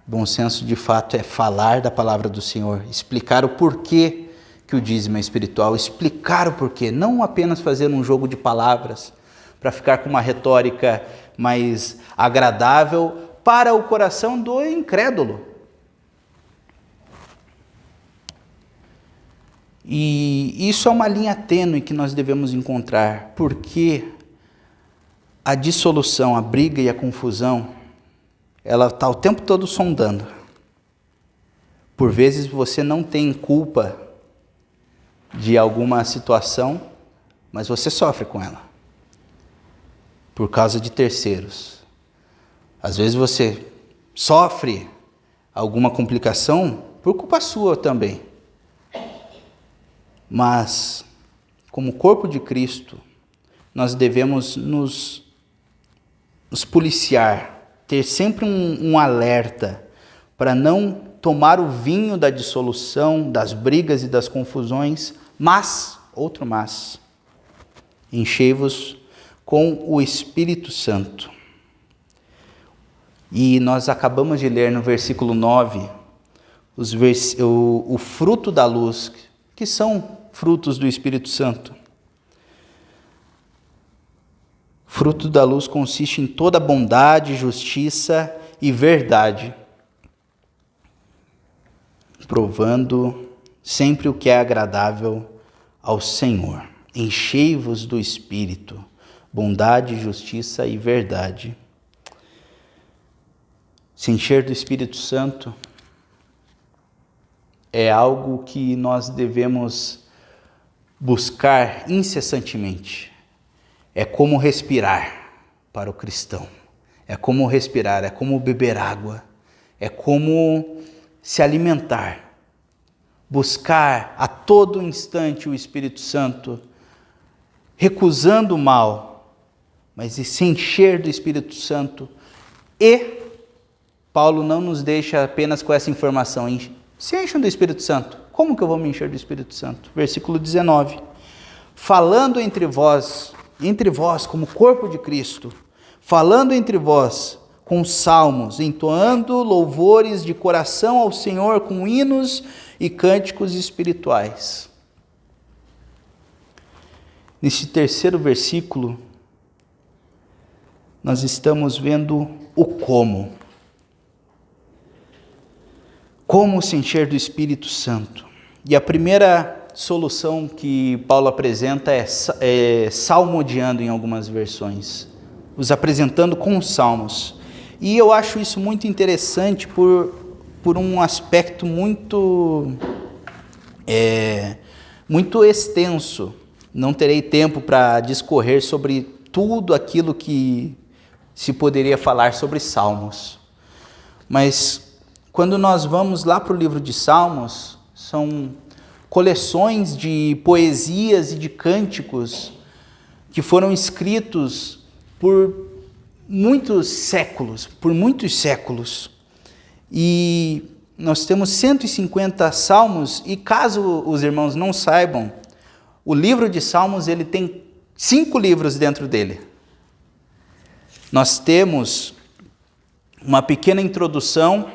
Bom senso, de fato, é falar da palavra do Senhor, explicar o porquê que o dízimo é espiritual, explicar o porquê, não apenas fazer um jogo de palavras para ficar com uma retórica mais agradável para o coração do incrédulo. E isso é uma linha tênue que nós devemos encontrar, porque a dissolução, a briga e a confusão, ela está o tempo todo sondando. Por vezes você não tem culpa de alguma situação, mas você sofre com ela, por causa de terceiros. Às vezes você sofre alguma complicação por culpa sua também. Mas, como corpo de Cristo, nós devemos nos policiar, ter sempre um alerta para não tomar o vinho da dissolução, das brigas e das confusões, mas, enchei-vos com o Espírito Santo. E nós acabamos de ler no versículo 9 o fruto da luz, que são frutos do Espírito Santo. Fruto da luz consiste em toda bondade, justiça e verdade, provando sempre o que é agradável ao Senhor. Enchei-vos do Espírito, bondade, justiça e verdade. Se encher do Espírito Santo é algo que nós devemos buscar incessantemente. É como respirar para o cristão. É como respirar, é como beber água. É como se alimentar. Buscar a todo instante o Espírito Santo recusando o mal, mas se encher do Espírito Santo. E Paulo não nos deixa apenas com essa informação: se encham do Espírito Santo. Como que eu vou me encher do Espírito Santo? Versículo 19. Falando entre vós como corpo de Cristo, falando entre vós com salmos, entoando louvores de coração ao Senhor com hinos e cânticos espirituais. Nesse terceiro versículo, nós estamos vendo o como. Como se encher do Espírito Santo. E a primeira solução que Paulo apresenta é salmodiando em algumas versões, os apresentando com salmos. E eu acho isso muito interessante por um aspecto muito extenso. Não terei tempo para discorrer sobre tudo aquilo que se poderia falar sobre salmos. Mas quando nós vamos lá para o livro de Salmos, são coleções de poesias e de cânticos que foram escritos por muitos séculos. E nós temos 150 salmos, e caso os irmãos não saibam, o livro de Salmos ele tem 5 livros dentro dele. Nós temos uma pequena introdução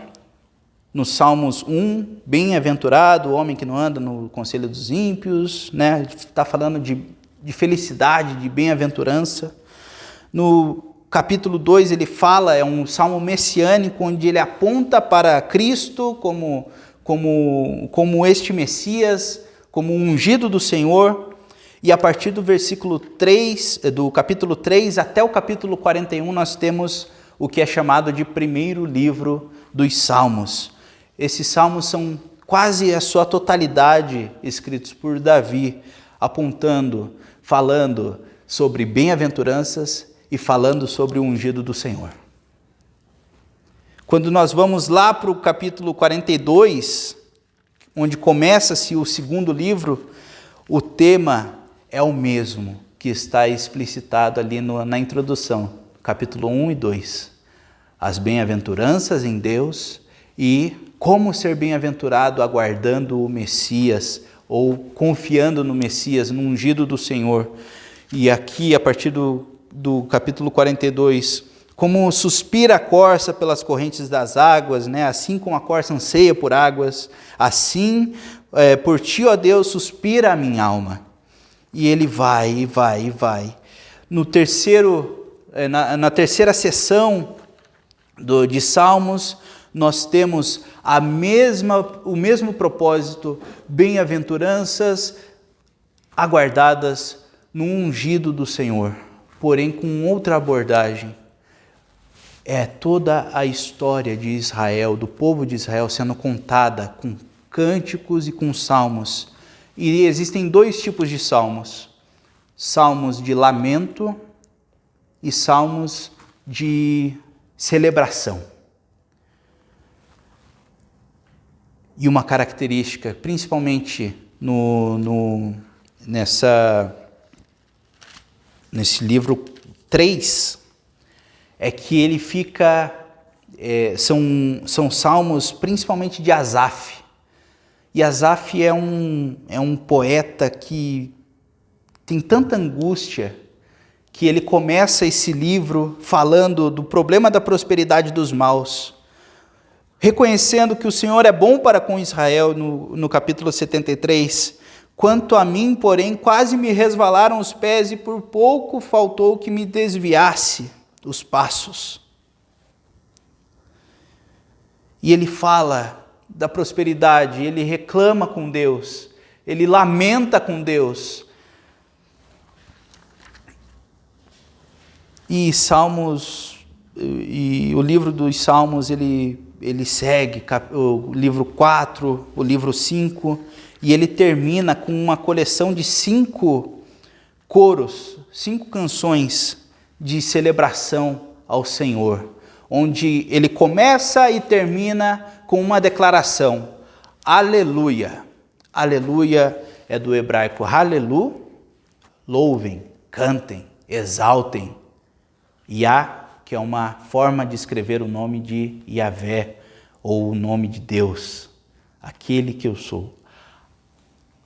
no Salmos 1, bem-aventurado o homem que não anda no conselho dos ímpios, né? Está falando de felicidade, de bem-aventurança. No capítulo 2 ele fala, é um salmo messiânico, onde ele aponta para Cristo como este Messias, como um ungido do Senhor. E a partir do versículo 3, do capítulo 3 até o capítulo 41, nós temos o que é chamado de primeiro livro dos Salmos. Esses salmos são quase a sua totalidade escritos por Davi, apontando, falando sobre bem-aventuranças e falando sobre o ungido do Senhor. Quando nós vamos lá para o capítulo 42, onde começa-se o segundo livro, o tema é o mesmo que está explicitado ali na introdução, capítulo 1 e 2. As bem-aventuranças em Deus e como ser bem-aventurado aguardando o Messias, ou confiando no Messias, no ungido do Senhor. E aqui, a partir do capítulo 42, como suspira a corça pelas correntes das águas, né? Assim como a corça anseia por águas, assim por ti, ó Deus, suspira a minha alma. E ele vai. No na terceira sessão de Salmos, nós temos o mesmo propósito, bem-aventuranças aguardadas no ungido do Senhor, porém com outra abordagem. É toda a história de Israel, do povo de Israel, sendo contada com cânticos e com salmos. E existem 2 tipos de salmos: salmos de lamento e salmos de celebração. E uma característica, principalmente nesse livro 3, é que ele fica, são salmos principalmente de Asaf. E Asaf é um poeta que tem tanta angústia que ele começa esse livro falando do problema da prosperidade dos maus, reconhecendo que o Senhor é bom para com Israel, no capítulo 73. Quanto a mim, porém, quase me resvalaram os pés e por pouco faltou que me desviasse os passos. E ele fala da prosperidade, ele reclama com Deus, ele lamenta com Deus. E o livro dos Salmos, ele segue o livro 4, o livro 5, e ele termina com uma coleção de 5 coros, 5 canções de celebração ao Senhor, onde ele começa e termina com uma declaração: aleluia. Aleluia é do hebraico halelu, louvem, cantem, exaltem. Yah, que é uma forma de escrever o nome de Yahvé, ou o nome de Deus, aquele que eu sou.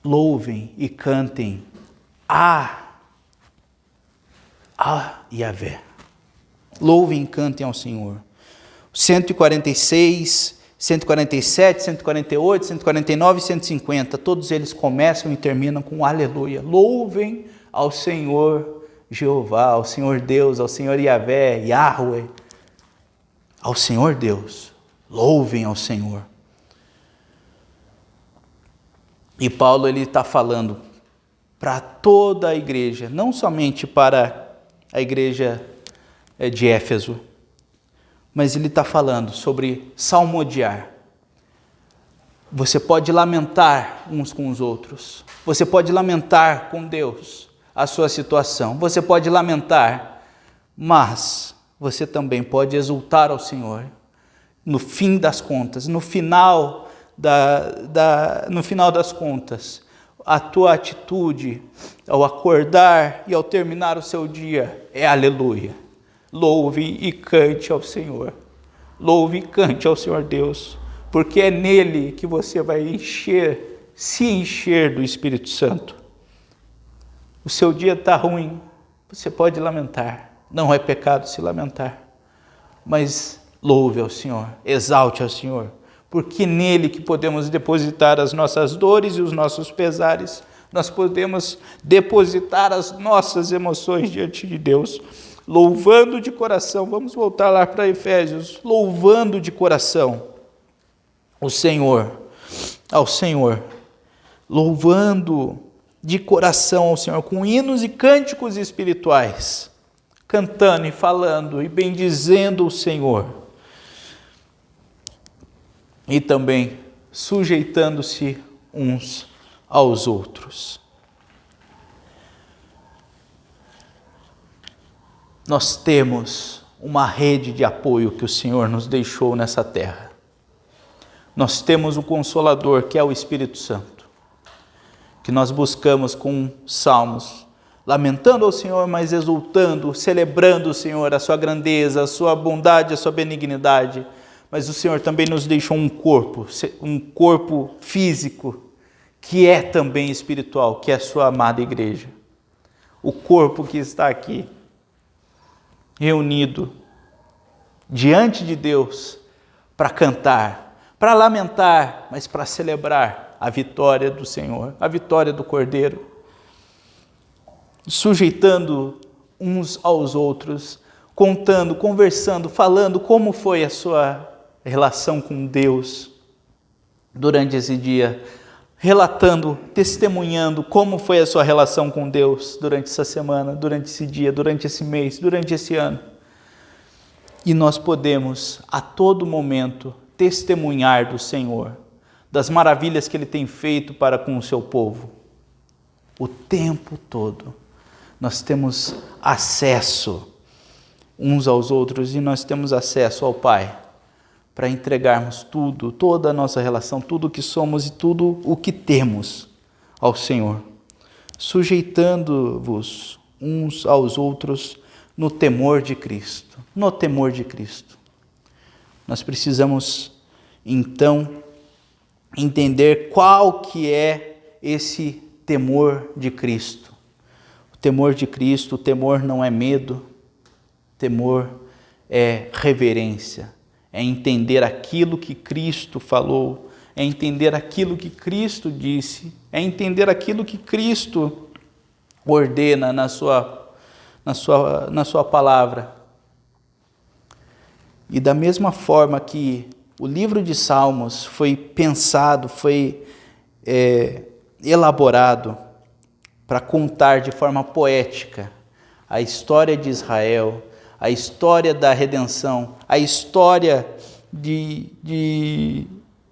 Louvem e cantem a Yahvé. Louvem e cantem ao Senhor. 146, 147, 148, 149 e 150, todos eles começam e terminam com aleluia. Louvem ao Senhor Jeová, ao Senhor Deus, ao Senhor Yahvé, Yahweh, ao Senhor Deus. Louvem ao Senhor. E Paulo ele está falando para toda a igreja, não somente para a igreja de Éfeso, mas ele está falando sobre salmodiar. Você pode lamentar uns com os outros, você pode lamentar com Deus a sua situação, você pode lamentar, mas você também pode exultar ao Senhor. No fim das contas, no final das contas, a tua atitude ao acordar e ao terminar o seu dia é aleluia. Louve e cante ao Senhor. Louve e cante ao Senhor Deus, porque é nele que você vai se encher do Espírito Santo. O seu dia está ruim, você pode lamentar. Não é pecado se lamentar, mas louve ao Senhor, exalte ao Senhor, porque nele que podemos depositar as nossas dores e os nossos pesares, nós podemos depositar as nossas emoções diante de Deus, louvando de coração. Vamos voltar lá para Efésios, louvando de coração o Senhor, ao Senhor, louvando de coração ao Senhor, com hinos e cânticos espirituais, cantando e falando e bendizendo o Senhor, e também sujeitando-se uns aos outros. Nós temos uma rede de apoio que o Senhor nos deixou nessa terra. Nós temos o Consolador, que é o Espírito Santo, que nós buscamos com salmos, lamentando ao Senhor, mas exultando, celebrando o Senhor, a sua grandeza, a sua bondade, a sua benignidade. Mas o Senhor também nos deixou um corpo físico, que é também espiritual, que é a sua amada igreja. O corpo que está aqui, reunido diante de Deus, para cantar, para lamentar, mas para celebrar a vitória do Senhor, a vitória do Cordeiro, sujeitando uns aos outros, contando, conversando, falando como foi a sua relação com Deus durante esse dia, relatando, testemunhando como foi a sua relação com Deus durante essa semana, durante esse dia, durante esse mês, durante esse ano. E nós podemos, a todo momento, testemunhar do Senhor, das maravilhas que Ele tem feito para com o seu povo. O tempo todo. Nós temos acesso uns aos outros e nós temos acesso ao Pai para entregarmos tudo, toda a nossa relação, tudo o que somos e tudo o que temos ao Senhor, sujeitando-vos uns aos outros no temor de Cristo, no temor de Cristo. Nós precisamos, então, entender qual que é esse temor de Cristo. O temor de Cristo, o temor não é medo, temor é reverência, é entender aquilo que Cristo falou, é entender aquilo que Cristo disse, é entender aquilo que Cristo ordena na sua palavra. E da mesma forma que o livro de Salmos foi pensado, foi elaborado para contar de forma poética a história de Israel, a história da redenção, a história de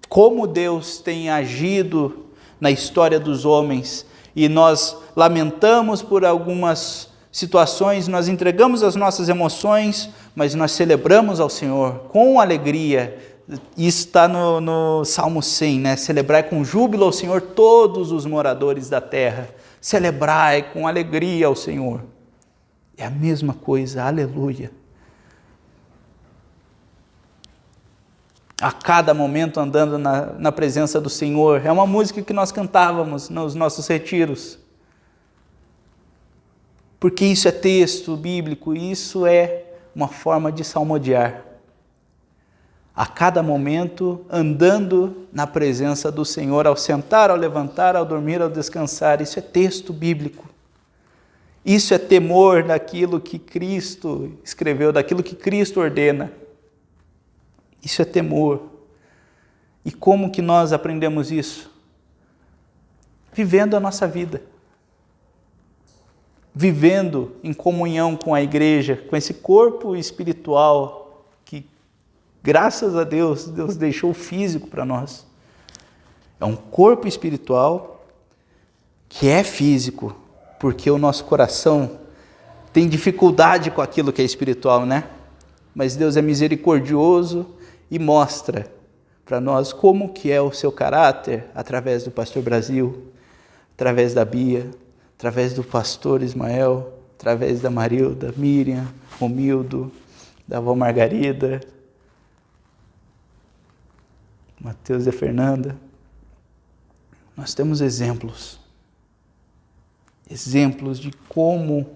como Deus tem agido na história dos homens, e nós lamentamos por algumas situações, nós entregamos as nossas emoções, mas nós celebramos ao Senhor com alegria. Isso está no Salmo 100, né? Celebrai com júbilo ao Senhor todos os moradores da terra, celebrai com alegria ao Senhor. É a mesma coisa, aleluia. A cada momento andando na presença do Senhor. É uma música que nós cantávamos nos nossos retiros. Porque isso é texto bíblico, isso é uma forma de salmodiar. A cada momento, andando na presença do Senhor, ao sentar, ao levantar, ao dormir, ao descansar. Isso é texto bíblico. Isso é temor daquilo que Cristo escreveu, daquilo que Cristo ordena. Isso é temor. E como que nós aprendemos isso? Vivendo a nossa vida. Vivendo em comunhão com a igreja, com esse corpo espiritual que, graças a Deus, Deus deixou físico para nós. É um corpo espiritual que é físico, porque o nosso coração tem dificuldade com aquilo que é espiritual, né? Mas Deus é misericordioso e mostra para nós como que é o seu caráter através do pastor Brasil, através da Bia, através do pastor Ismael, através da Marilda, Miriam, Romildo, da avó Margarida, Mateus e a Fernanda. Nós temos exemplos de como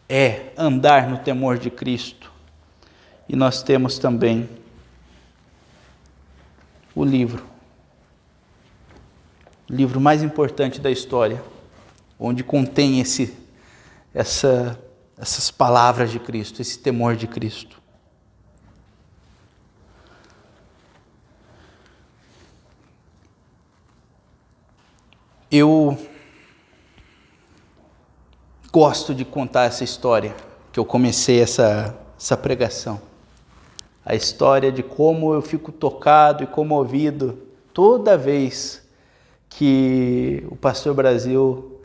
é andar no temor de Cristo. E nós temos também o livro mais importante da história, onde contém essas palavras de Cristo, esse temor de Cristo. Eu gosto de contar essa história, que eu comecei essa pregação. A história de como eu fico tocado e comovido toda vez que o Pastor Brasil,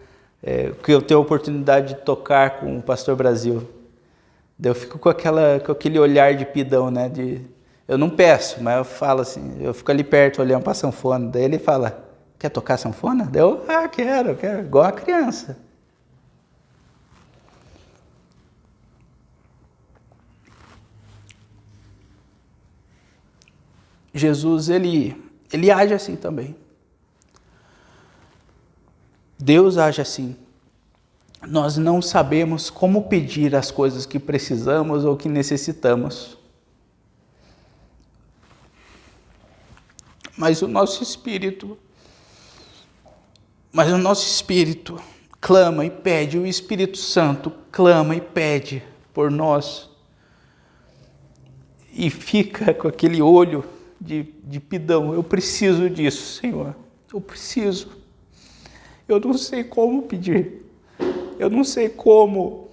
que eu tenho a oportunidade de tocar com o Pastor Brasil. Eu fico com aquele olhar de pidão, né? Eu não peço, mas eu falo assim, eu fico ali perto olhando para a sanfona. Daí ele fala, quer tocar sanfona? Daí eu, quero, igual a criança. Jesus, ele age assim também. Deus age assim. Nós não sabemos como pedir as coisas que precisamos ou que necessitamos. Mas o nosso espírito clama e pede, o Espírito Santo clama e pede por nós. E fica com aquele olho de pidão. Eu preciso disso, Senhor. Eu preciso. Eu não sei como pedir. Eu não sei como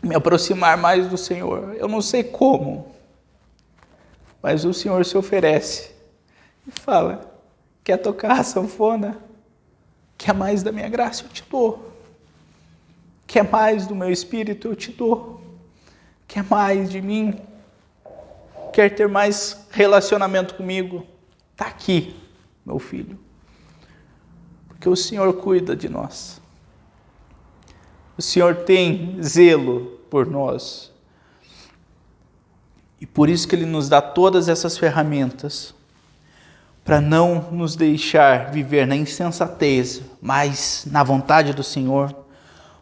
me aproximar mais do Senhor. Eu não sei como. Mas o Senhor se oferece e fala, quer tocar a sanfona? Quer mais da minha graça? Eu te dou. Quer mais do meu espírito? Eu te dou. Quer mais de mim? Quer ter mais relacionamento comigo? Está aqui, meu filho. Porque o Senhor cuida de nós. O Senhor tem zelo por nós. E por isso que Ele nos dá todas essas ferramentas para não nos deixar viver na insensatez, mas na vontade do Senhor,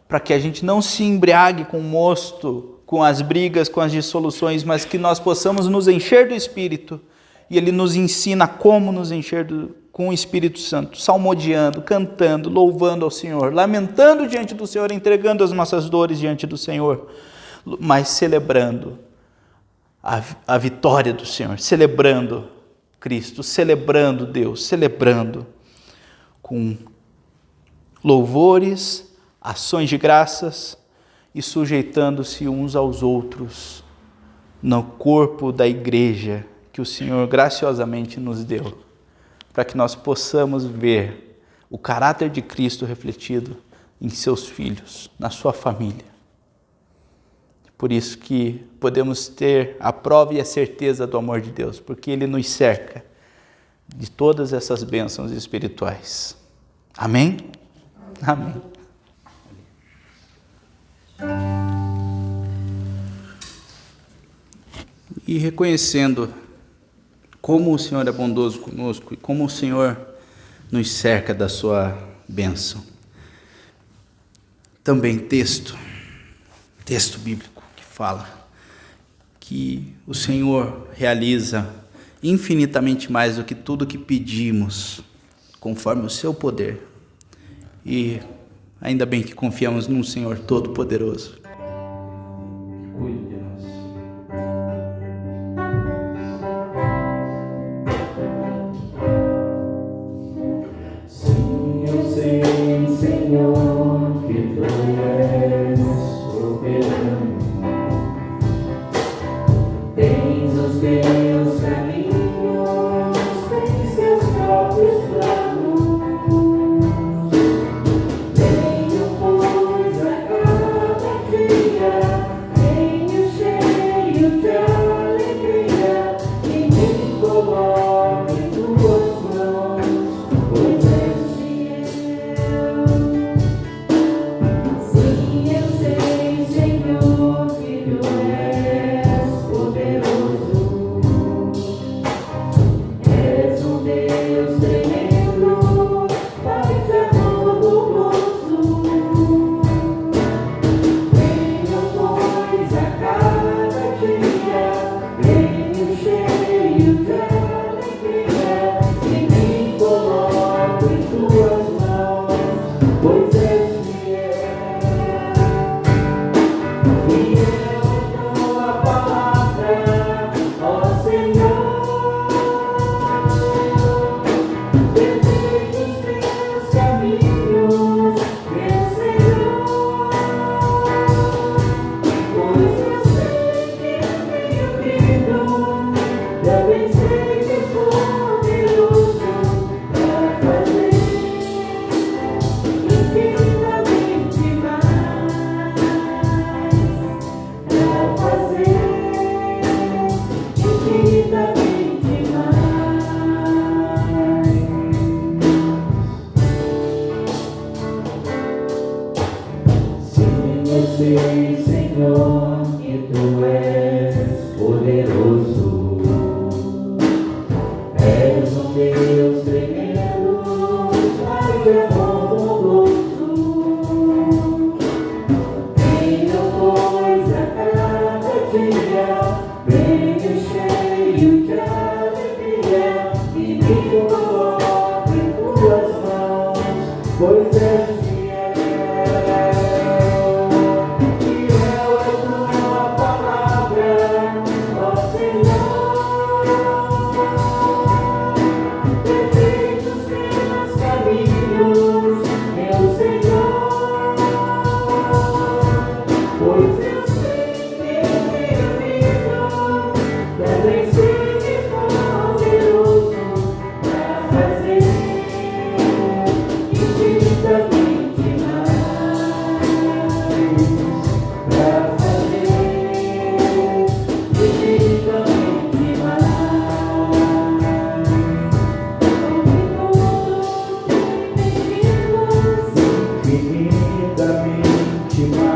para que a gente não se embriague com o mosto, com as brigas, com as dissoluções, mas que nós possamos nos encher do Espírito. E Ele nos ensina como nos encher com o Espírito Santo, salmodiando, cantando, louvando ao Senhor, lamentando diante do Senhor, entregando as nossas dores diante do Senhor, mas celebrando a vitória do Senhor, celebrando Cristo, celebrando Deus, celebrando com louvores, ações de graças e sujeitando-se uns aos outros no corpo da igreja que o Senhor graciosamente nos deu, para que nós possamos ver o caráter de Cristo refletido em seus filhos, na sua família. Por isso que podemos ter a prova e a certeza do amor de Deus, porque Ele nos cerca de todas essas bênçãos espirituais. Amém? Amém. E reconhecendo como o Senhor é bondoso conosco e como o Senhor nos cerca da sua bênção. Também texto bíblico que fala que o Senhor realiza infinitamente mais do que tudo que pedimos, conforme o seu poder. E ainda bem que confiamos num Senhor Todo-Poderoso. Cuide de nós. Sim, eu sei, Senhor, que Tu és soberano. Tens os teus caminhos, tens seus próprios planos. Venho, pois, a cada dia, venho cheio de alegria e me coloco em Tuas mãos, pois és fiel. Sim, eu sei, Senhor, que Tu és poderoso. És um Deus tremendo, Pai de amor bondoso. Venho, pois, a cada dia, venho cheio de alegria e me coloco em Tuas mãos, pois és fiel. Fiel a Tua palavra, ó Senhor. Perfeitos Teus caminhos, meu Senhor. Pois eu sei que tenho crido, também sei que és poderoso para fazer infinitamente mais, para fazer infinitamente mais. Sim, eu sei, Senhor, que Tu és poderoso. És um Deus tremendo, Pai de amor bondoso. Venho, pois, a cada dia, venho cheio de alegria e me coloco em Tuas mãos, pois és fiel. Fiel é Tua palavra, ó Senhor. Perfeitos Teus caminhos, meu Senhor. Pois eu sei que tenho crido, também sei que és poderoso para fazer infinitamente mais, para fazer infinitamente mais. Infinitamente mais. Infinitamente mais. Infinitamente mais.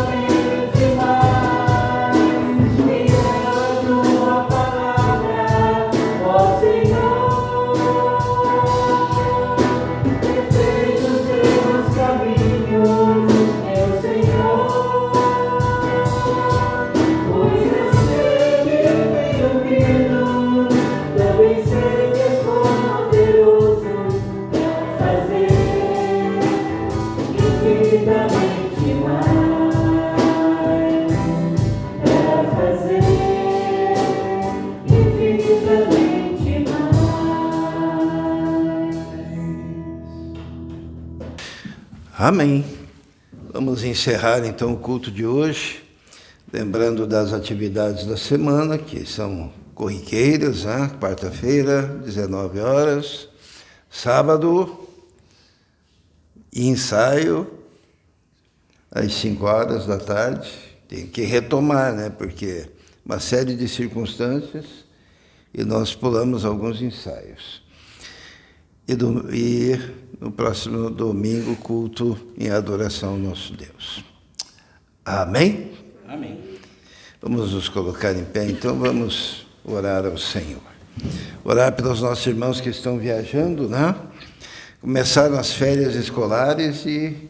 Infinitamente mais. Fiel a Tua palavra, ó Senhor. Perfeitos Teus caminhos, meu Senhor. Pois eu sei que tenho crido, também sei que és poderoso para fazer infinitamente mais, para fazer infinitamente mais. Amém. Vamos encerrar então o culto de hoje, lembrando das atividades da semana, que são corriqueiras, né? Quarta-feira, 19 horas, Sábado, ensaio, às 5h. Tem que retomar, né? Porque uma série de circunstâncias e nós pulamos alguns ensaios. E no próximo domingo, culto em adoração ao nosso Deus. Amém? Amém. Vamos nos colocar em pé, então vamos orar ao Senhor. Orar pelos nossos irmãos que estão viajando, né? Começaram as férias escolares e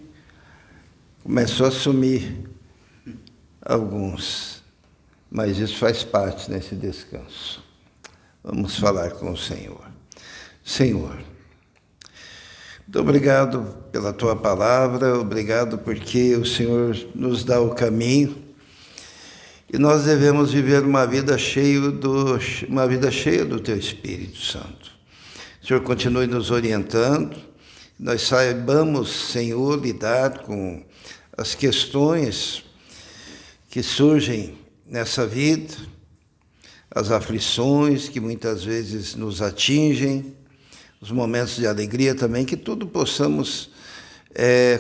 começou a sumir alguns, mas isso faz parte nesse descanso. Vamos falar com o Senhor. Senhor, muito obrigado pela Tua palavra, obrigado porque o Senhor nos dá o caminho e nós devemos viver uma vida cheia do Teu Espírito Santo. O Senhor continue nos orientando, nós saibamos, Senhor, lidar com as questões que surgem nessa vida, as aflições que muitas vezes nos atingem, os momentos de alegria também, que tudo possamos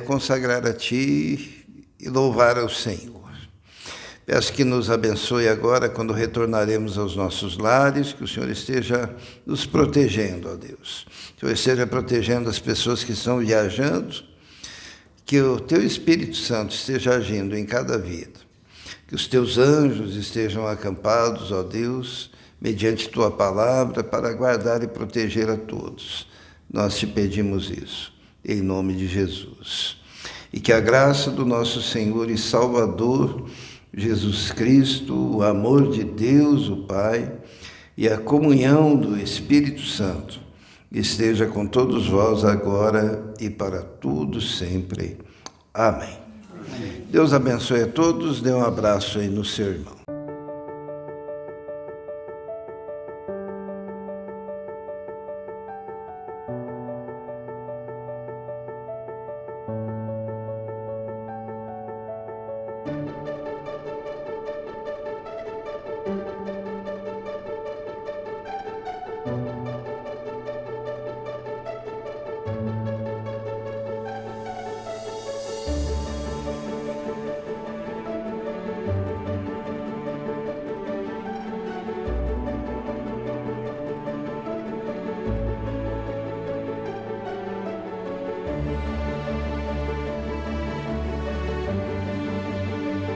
consagrar a Ti e louvar ao Senhor. Peço que nos abençoe agora quando retornaremos aos nossos lares, que o Senhor esteja nos protegendo, ó Deus. Que o Senhor esteja protegendo as pessoas que estão viajando, que o Teu Espírito Santo esteja agindo em cada vida. Que os Teus anjos estejam acampados, ó Deus, mediante Tua palavra, para guardar e proteger a todos. Nós Te pedimos isso, em nome de Jesus. E que a graça do nosso Senhor e Salvador, Jesus Cristo, o amor de Deus, o Pai, e a comunhão do Espírito Santo esteja com todos vós agora e para tudo sempre. Amém. Deus abençoe a todos, dê um abraço aí no seu irmão.